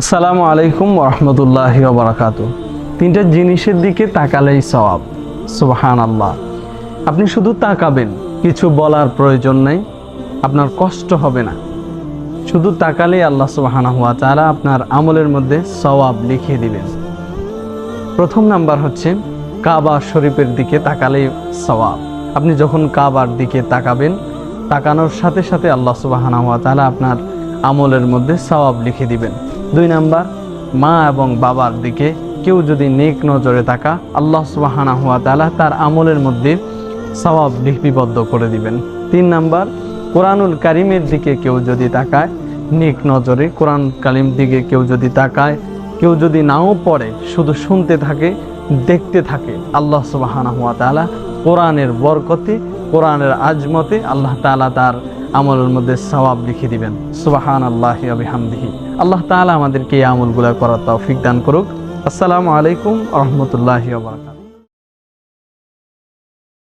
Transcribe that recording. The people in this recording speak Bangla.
আসসালামু আলাইকুম ওরহমতুল্লাহি ওয়া বারাকাতুহু। তিনটা জিনিসের দিকে তাকালেই সওয়াব। সুবহানাল্লাহ। আপনি শুধু তাকাবেন, কিছু বলার প্রয়োজন নেই, আপনার কষ্ট হবে না। শুধু তাকালেই আল্লাহ সুবহানাহু ওয়া তাআলা আপনার আমলের মধ্যে সওয়াব লিখিয়ে দিবেন। প্রথম নাম্বার হচ্ছে কাবা শরীফের দিকে তাকালেই সওয়াব। আপনি যখন কাবার দিকে তাকাবেন, তাকানোর সাথে সাথে আল্লাহ সুবহানাহু ওয়া তাআলা আপনার আমলের মধ্যে সওয়াব লিখে দিবেন। 2 নাম্বার, মা এবং বাবার দিকে কেউ যদি নেক নজরে তাকা, আল্লাহ সুবহানাহু ওয়া তাআলা তার আমলের মধ্যে সওয়াব লিপিবদ্ধ করে দিবেন। 3 নাম্বার, কোরআনুল কারীমের দিকে কেউ যদি তাকায় নেক নজরে, কোরআন কারীম দিকে কেউ যদি তাকায়, কেউ যদি নাও পড়ে, শুধু শুনতে থাকে, দেখতে থাকে, আল্লাহ সুবহানাহু ওয়া তাআলা কোরআনের বরকতে, কোরআনের আজমতে আল্লাহ তাআলা তার আমলের মধ্যে সওয়াব লিখে দিবেন। সুবহানাল্লাহি ওয়া বিহামদিহি। আল্লাহ তাআলা আমাদেরকে এই আমলগুলো করার তৌফিক দান করুক। আসসালামু আলাইকুম ওয়া রাহমাতুল্লাহি ওয়া বারাকাতুহু।